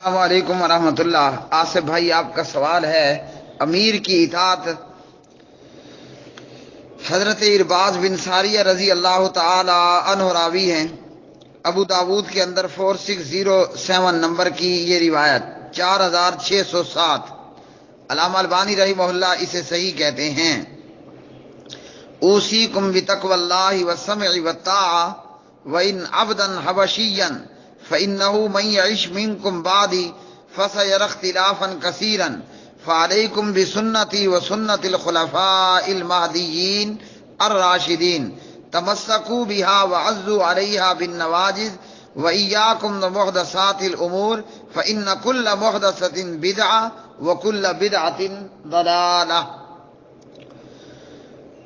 السلام علیکم ورحمۃ اللہ۔ آصف بھائی، آپ کا سوال ہے امیر کی اطاعت۔ حضرت ارباز بن ساریہ رضی اللہ تعالی عنہ راوی ہیں، ابو داود کے اندر 4607 نمبر کی یہ روایت 4607۔ علامہ البانی رحمہ اللہ اسے صحیح کہتے ہیں۔ اوصیکم بتقوی اللہ والسمع والطاعہ وان عبدا حبشیا فإنه من يعش منكم بعدي فسيرى اختلافا كثيرا فعليكم بسنتي وسنة الخلفاء المهديين الراشدين تمسكوا بها وعزوا عليها بالنواجذ وإياكم ومحدثات الأمور فإن كل محدثة بدعة وكل بدعة ضلالة۔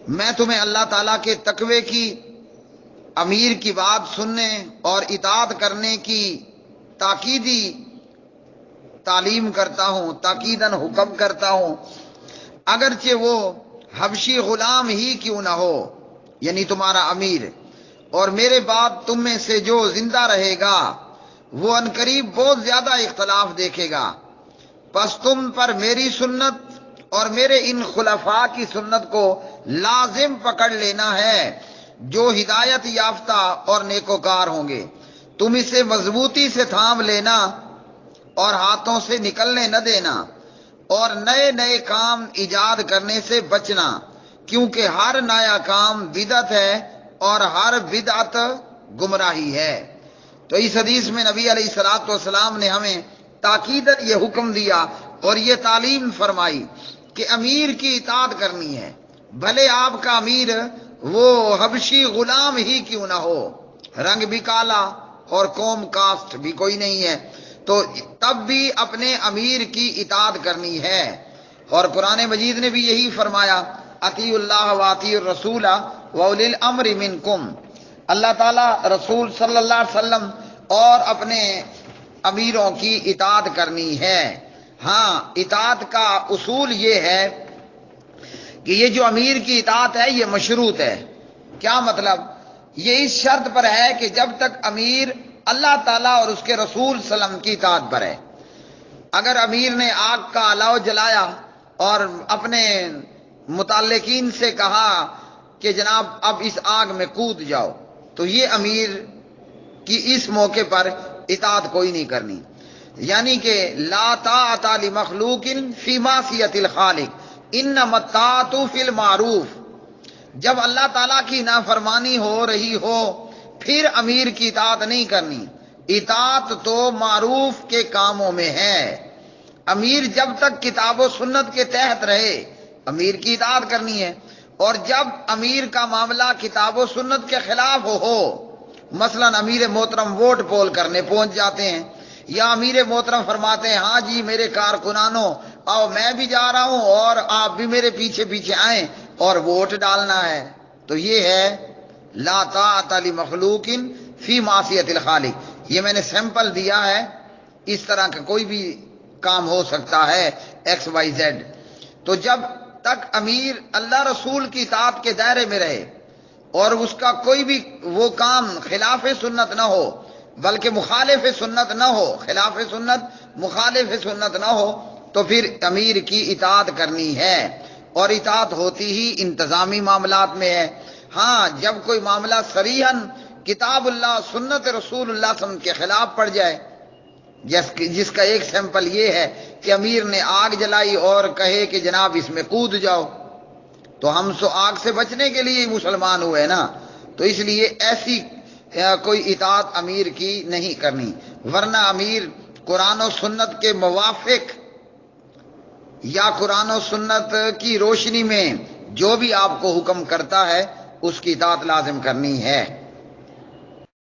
میں تمہیں اللہ تعالیٰ کے تقوی کی، امیر کی بات سننے اور اطاعت کرنے کی تاکیدی تعلیم کرتا ہوں، تاکیداً حکم کرتا ہوں، اگرچہ وہ حبشی غلام ہی کیوں نہ ہو، یعنی تمہارا امیر، اور میرے بعد تم میں سے جو زندہ رہے گا وہ عنقریب بہت زیادہ اختلاف دیکھے گا، پس تم پر میری سنت اور میرے ان خلفاء کی سنت کو لازم پکڑ لینا ہے جو ہدایت یافتہ اور نیکوکار ہوں گے۔ تم اسے مضبوطی سے تھام لینا اور ہاتھوں سے نکلنے نہ دینا، اور نئے نئے کام ایجاد کرنے سے بچنا، کیونکہ ہر نیا کام بدعت ہے اور ہر بدعت گمراہی ہے۔ تو اس حدیث میں نبی علیہ الصلوۃ والسلام نے ہمیں تاکیداً یہ حکم دیا اور یہ تعلیم فرمائی کہ امیر کی اطاعت کرنی ہے، بھلے آپ کا امیر وہ حبشی غلام ہی کیوں نہ ہو، رنگ بھی کالا اور قوم کاسٹ بھی کوئی نہیں ہے، تو تب بھی اپنے امیر کی اطاعت کرنی ہے۔ اور قرآن مجید نے بھی یہی فرمایا، اطیعوا اللہ واطیعوا الرسول واولی الامر منکم۔ اللہ تعالیٰ، رسول صلی اللہ علیہ وسلم اور اپنے امیروں کی اطاعت کرنی ہے۔ ہاں، اطاعت کا اصول یہ ہے کہ یہ جو امیر کی اطاعت ہے یہ مشروط ہے۔ کیا مطلب؟ یہ اس شرط پر ہے کہ جب تک امیر اللہ تعالیٰ اور اس کے رسول صلی اللہ علیہ وسلم کی اطاعت پر ہے۔ اگر امیر نے آگ کا الاؤ جلایا اور اپنے متعلقین سے کہا کہ جناب اب اس آگ میں کود جاؤ، تو یہ امیر کی اس موقع پر اطاعت کوئی نہیں کرنی۔ یعنی کہ لا طاعۃ لمخلوق فی معصیۃ الخالق انما الطاعۃ فی المعروف۔ جب اللہ تعالیٰ کی نافرمانی ہو رہی ہو پھر امیر کی اطاعت نہیں کرنی، اطاعت تو معروف کے کاموں میں ہے۔ امیر جب تک کتاب و سنت کے تحت رہے امیر کی اطاعت کرنی ہے، اور جب امیر کا معاملہ کتاب و سنت کے خلاف ہو، مثلا امیر محترم ووٹ پول کرنے پہنچ جاتے ہیں، یا امیر محترم فرماتے ہیں ہاں جی میرے کارکنانوں آؤ میں بھی جا رہا ہوں اور آپ بھی میرے پیچھے پیچھے آئیں اور ووٹ ڈالنا ہے، تو یہ ہے لا طاعۃ لمخلوق فی معصیۃ الخالق۔ یہ میں نے سیمپل دیا ہے، اس طرح کا کوئی بھی کام ہو سکتا ہے ایکس وائی زیڈ۔ تو جب تک امیر اللہ رسول کی اطاعت کے دائرے میں رہے اور اس کا کوئی بھی وہ کام خلاف سنت نہ ہو بلکہ مخالف سنت نہ ہو، خلاف سنت مخالف سنت نہ ہو، تو پھر امیر کی اطاعت کرنی ہے، اور اطاعت ہوتی ہی انتظامی معاملات میں ہے۔ ہاں، جب کوئی معاملہ صریحاً کتاب اللہ سنت رسول اللہ صلی اللہ علیہ وسلم کے خلاف پڑ جائے، جس کا ایک سیمپل یہ ہے کہ امیر نے آگ جلائی اور کہے کہ جناب اس میں کود جاؤ، تو ہم سو آگ سے بچنے کے لیے مسلمان ہوئے نا، تو اس لیے ایسی کوئی اطاعت امیر کی نہیں کرنی، ورنہ امیر قرآن و سنت کے موافق یا قرآن و سنت کی روشنی میں جو بھی آپ کو حکم کرتا ہے اس کی اطاعت لازم کرنی ہے۔